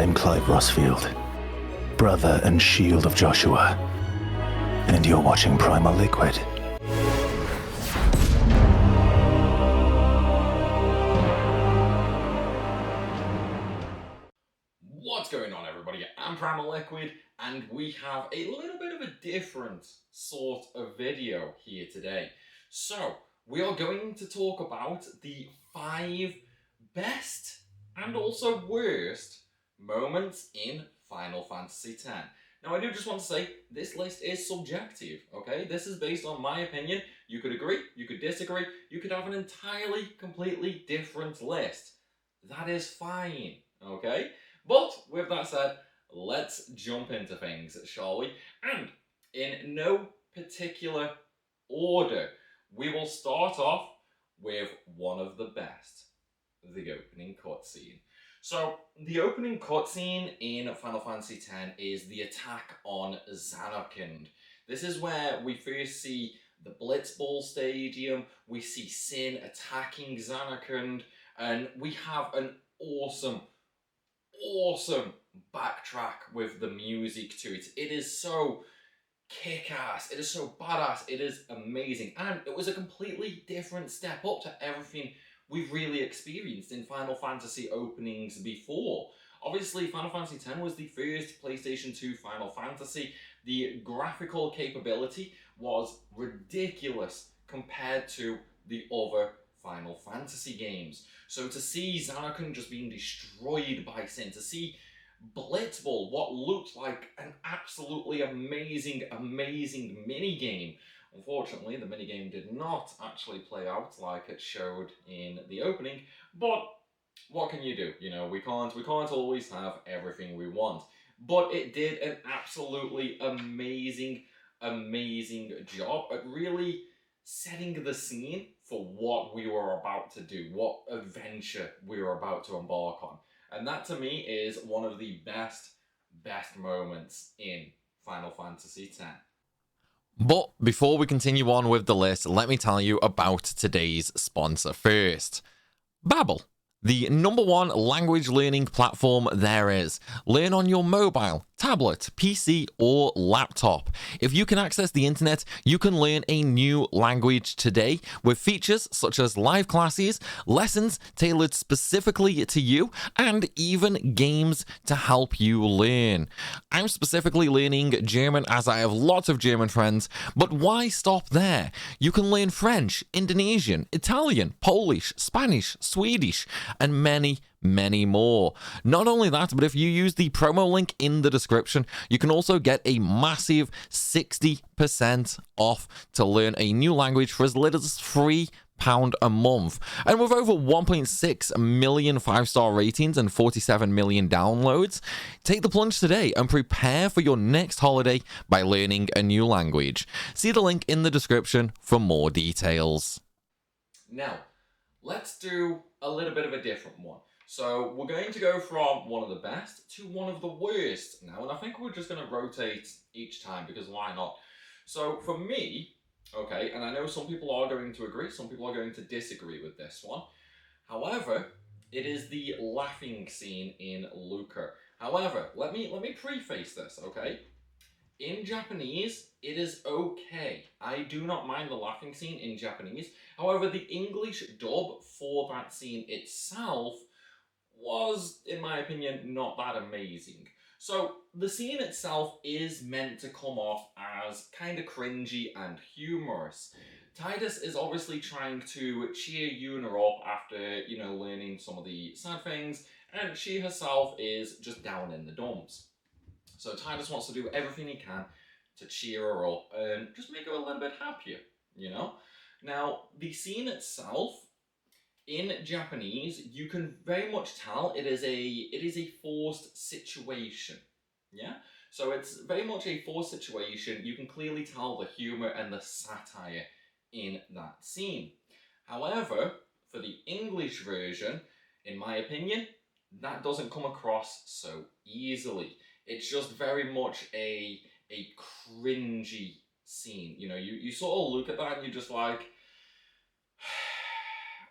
I'm Clive Rossfield, brother and shield of Joshua, and you're watching Primalliquid. What's going on, everybody? I'm Primalliquid, and we have a little bit of a different sort of video here today. So, we are going to talk about the 5 best and also worst moments in Final Fantasy X. Now, I do just want to say, this list is subjective, okay? This is based on my opinion. You could agree, you could disagree, you could have an entirely, completely different list. That is fine, okay? But, with that said, let's jump into things, shall we? And, in no particular order, we will start off with one of the best, the opening cutscene. So, the opening cutscene in Final Fantasy X is the attack on Zanarkand. This is where we first see the Blitzball Stadium, we see Sin attacking Zanarkand, and we have an awesome backtrack with the music to it. It is so kick-ass, it is so badass, it is amazing, and it was a completely different step up to everything we've really experienced in Final Fantasy openings before. Obviously, Final Fantasy X was the first PlayStation 2 Final Fantasy. The graphical capability was ridiculous compared to the other Final Fantasy games. So to see Zanarkand just being destroyed by Sin, to see Blitzball, what looked like an absolutely amazing minigame. Unfortunately, the minigame did not actually play out like it showed in the opening, but what can you do? You know, we can't always have everything we want. But it did an absolutely amazing job at really setting the scene for what we were about to do, what adventure we were about to embark on. And that to me is one of the best moments in Final Fantasy X. But before we continue on with the list, let me tell you about today's sponsor first. Babbel, the #1 language learning platform there is. Learn on your mobile, tablet, PC, or laptop. If you can access the internet, you can learn a new language today with features such as live classes, lessons tailored specifically to you, and even games to help you learn. I'm specifically learning German as I have lots of German friends, but why stop there? You can learn French, Indonesian, Italian, Polish, Spanish, Swedish, and many more. Not only that, but if you use the promo link in the description, you can also get a massive 60% off to learn a new language for as little as £3 a month. And with over 1.6 million 5-star ratings and 47 million downloads, take the plunge today and prepare for your next holiday by learning a new language. See the link in the description for more details. Now, let's do a little bit of a different one. So we're going to go from one of the best to one of the worst now, and I think we're just going to rotate each time because why not? So for me, okay, and I know some people are going to agree, some people are going to disagree with this one. However, it is the laughing scene in Luca. However, let me preface this, okay? In Japanese, it is okay. I do not mind the laughing scene in Japanese. However, the English dub for that scene itself was, in my opinion, not that amazing. So, the scene itself is meant to come off as kind of cringy and humorous. Tidus is obviously trying to cheer Yuna up after, you know, learning some of the sad things, and she herself is just down in the dumps. So Tidus wants to do everything he can to cheer her up and just make her a little bit happier, you know? Now, the scene itself, in Japanese, you can very much tell it is a forced situation, yeah? So it's very much a forced situation. You can clearly tell the humour and the satire in that scene. However, for the English version, in my opinion, that doesn't come across so easily. It's just very much a cringy scene. You know, you sort of look at that and you're just like,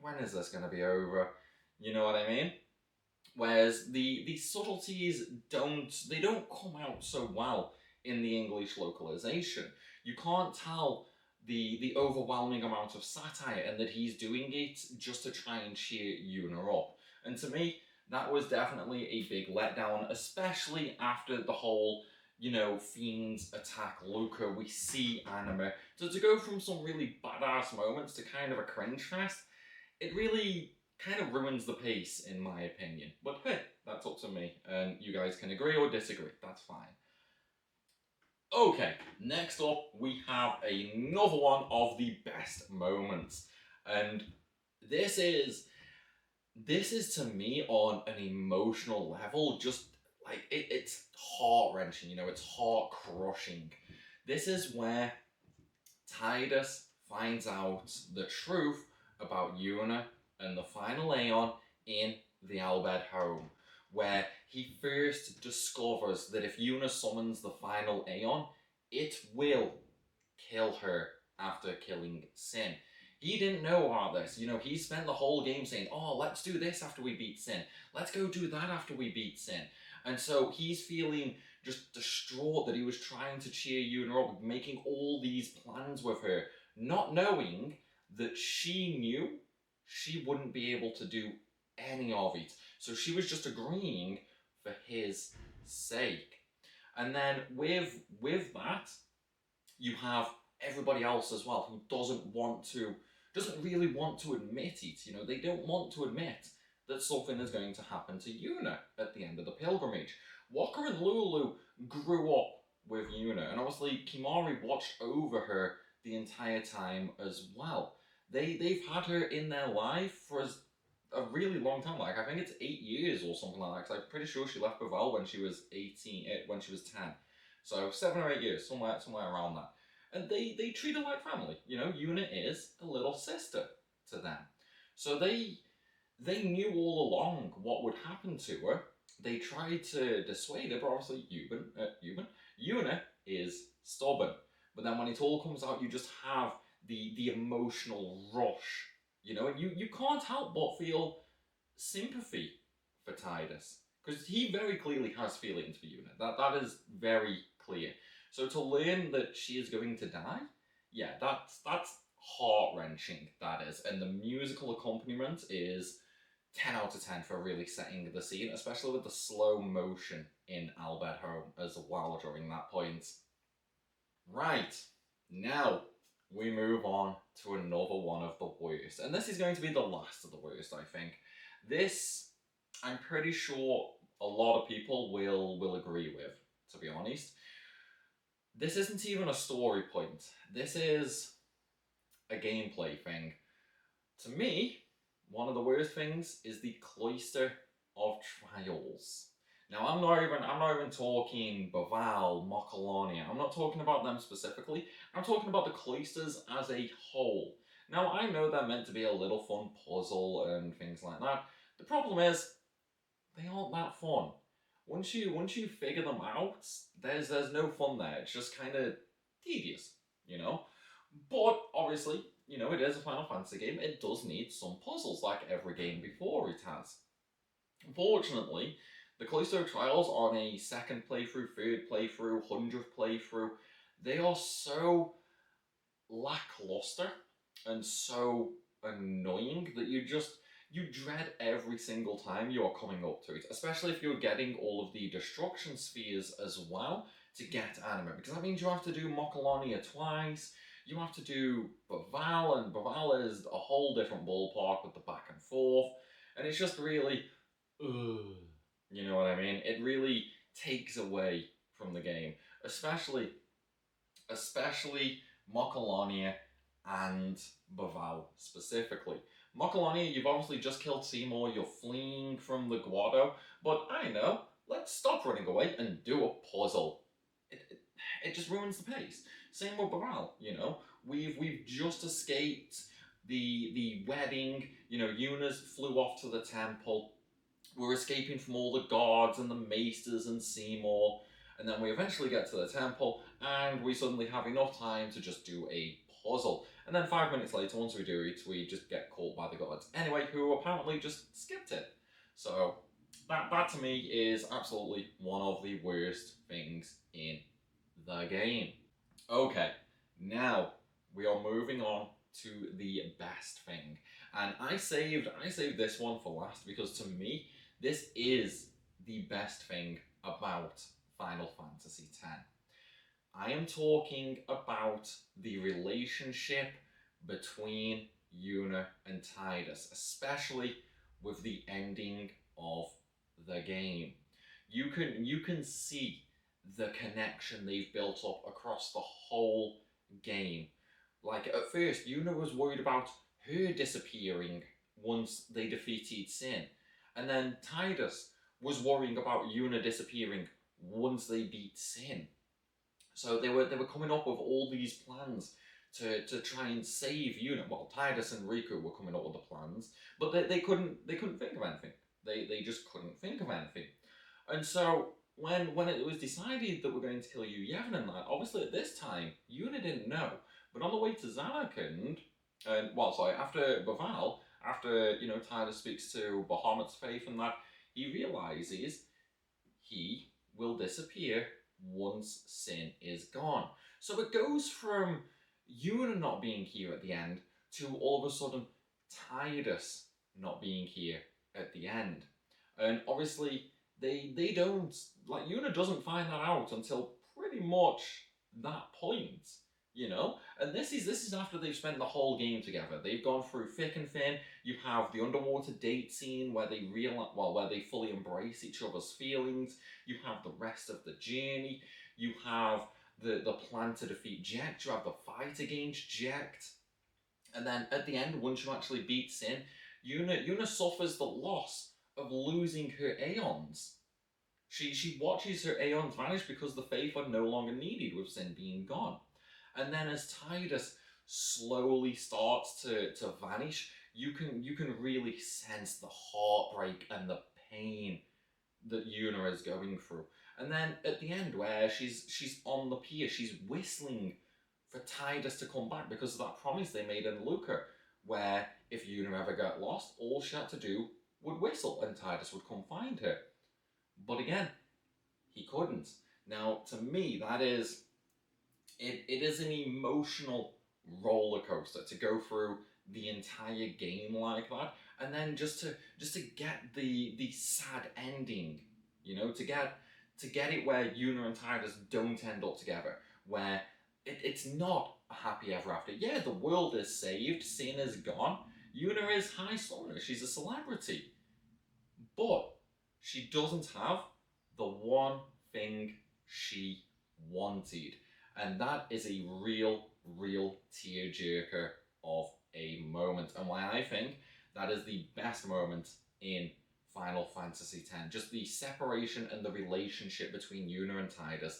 when is this going to be over? You know what I mean? Whereas the subtleties don't come out so well in the English localization. You can't tell the overwhelming amount of satire and that he's doing it just to try and cheer Yuna up. And to me, that was definitely a big letdown, especially after the whole, you know, fiends attack Luca, we see anime. So to go from some really badass moments to kind of a cringe fest, it really kind of ruins the pace, in my opinion. But hey, that's up to me, and you guys can agree or disagree, that's fine. Okay, next up we have another one of the best moments, and this is to me on an emotional level, just like it's heart-wrenching, you know, it's heart-crushing. This is where Tidus finds out the truth about Yuna and the final Aeon in the Albed home, where he first discovers that if Yuna summons the final Aeon, it will kill her after killing Sin. He didn't know about this. You know, he spent the whole game saying, oh, let's do this after we beat Sin. Let's go do that after we beat Sin. And so he's feeling just distraught that he was trying to cheer Yuna up, making all these plans with her, not knowing that she knew she wouldn't be able to do any of it. So she was just agreeing for his sake. And then with that, you have everybody else as well who doesn't really want to admit it. You know, they don't want to admit that something is going to happen to Yuna at the end of the pilgrimage. Wakka and Lulu grew up with Yuna, and obviously Kimahri watched over her the entire time as well. They've had her in their life for a really long time. Like, I think it's 8 years or something like that, because I'm pretty sure she left Baval when she was 18, when she was 10. So 7 or 8 years, somewhere around that. And they treat her like family. You know, Yuna is a little sister to them. So they knew all along what would happen to her. They tried to dissuade her, but obviously Yuna is stubborn. But then when it all comes out, you just have the emotional rush, you know, and you can't help but feel sympathy for Tidus, because he very clearly has feelings for Yuna. That is very clear. So to learn that she is going to die, yeah, that's heart-wrenching, that is. And the musical accompaniment is 10 out of 10 for really setting the scene, especially with the slow motion in Albed Home as well during that point. Right, now we move on to another one of the worst. And this is going to be the last of the worst, I think. This, I'm pretty sure a lot of people will agree with, to be honest. This isn't even a story point. This is a gameplay thing. To me, one of the worst things is the Cloister of Trials. Now, I'm not even talking Baval, Mokkolonia. I'm not talking about them specifically. I'm talking about the cloisters as a whole. Now, I know they're meant to be a little fun puzzle and things like that. The problem is, they aren't that fun. Once you figure them out, there's no fun there. It's just kind of tedious, you know? But, obviously, you know, it is a Final Fantasy game. It does need some puzzles, like every game before it has. Unfortunately, the Cloister of Trials on a second playthrough, third playthrough, 100th playthrough, they are so lackluster and so annoying that you dread every single time you are coming up to it, especially if you're getting all of the destruction spheres as well to get anime, because that means you have to do Mokkolonia twice, you have to do Baval, and Baval is a whole different ballpark with the back and forth, and it's just really, you know what I mean? It really takes away from the game, especially Mokkolonia and Baval specifically. Mokkolonia, you've obviously just killed Seymour, you're fleeing from the Guado, but I know, let's stop running away and do a puzzle. It just ruins the pace. Same with Baval, you know, we've just escaped the wedding, you know, Yuna's flew off to the temple, we're escaping from all the guards and the maesters and Seymour, and then we eventually get to the temple, and we suddenly have enough time to just do a puzzle. And then 5 minutes later, once we do it, we just get caught by the gods. Anyway, who apparently just skipped it. So, That to me is absolutely one of the worst things in the game. Okay, now we are moving on to the best thing. And I saved this one for last because to me, this is the best thing about Final Fantasy X. I am talking about the relationship between Yuna and Tidus, especially with the ending of the game. You can see the connection they've built up across the whole game. Like, at first, Yuna was worried about her disappearing once they defeated Sin. And then Tidus was worrying about Yuna disappearing once they beat Sin. So they were coming up with all these plans to try and save Yuna. Well, Tidus and Riku were coming up with the plans, but they couldn't think of anything. They just couldn't think of anything. And so when it was decided that we're going to kill Yevon and that, obviously at this time, Yuna didn't know. But on the way to Zanarkand, after Baval, after, Tidus speaks to Bahamut's faith and that, he realizes he will disappear once Sin is gone. So it goes from Yuna not being here at the end to all of a sudden Tidus not being here at the end. And obviously they don't, like, Yuna doesn't find that out until pretty much that point, and this is after they've spent the whole game together. They've gone through thick and thin. You have the underwater date scene where they fully embrace each other's feelings. You have the rest of the journey. You have the plan to defeat Jekt. You have the fight against Jekt. And then at the end, once you actually beat Sin, Yuna suffers the loss of losing her Aeons. She watches her Aeons vanish because the faith are no longer needed with Sin being gone. And then as Tidus slowly starts to vanish, you can really sense the heartbreak and the pain that Yuna is going through. And then at the end, where she's on the pier, she's whistling for Tidus to come back because of that promise they made in Luca, where if Yuna ever got lost, all she had to do would whistle and Tidus would come find her. But again, he couldn't. Now, to me, that is... It is an emotional roller coaster to go through the entire game like that, and then just to get the sad ending, to get it where Yuna and Tidus don't end up together, where it's not a happy ever after. Yeah, the world is saved, Sin is gone, Yuna is high summoner, she's a celebrity, but she doesn't have the one thing she wanted. And that is a real tearjerker of a moment. And why I think that is the best moment in Final Fantasy X. Just the separation and the relationship between Yuna and Tidus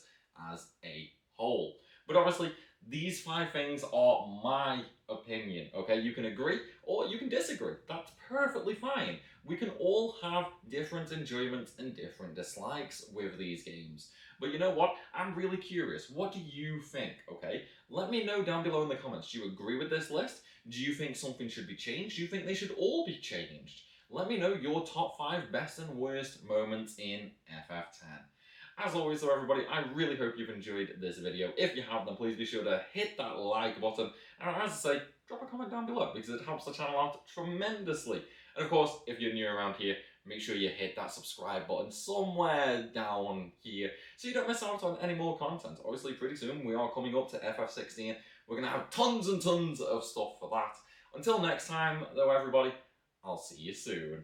as a whole. But obviously, these 5 things are my opinion, okay? You can agree or you can disagree. That's perfectly fine. We can all have different enjoyments and different dislikes with these games. But you know what? I'm really curious. What do you think, okay? Let me know down below in the comments. Do you agree with this list? Do you think something should be changed? Do you think they should all be changed? Let me know your top 5 best and worst moments in FF10. As always though, everybody, I really hope you've enjoyed this video. If you have, then please be sure to hit that like button. And as I say, drop a comment down below because it helps the channel out tremendously. And of course, if you're new around here, make sure you hit that subscribe button somewhere down here so you don't miss out on any more content. Obviously, pretty soon we are coming up to FF16. We're going to have tons and tons of stuff for that. Until next time, though, everybody, I'll see you soon.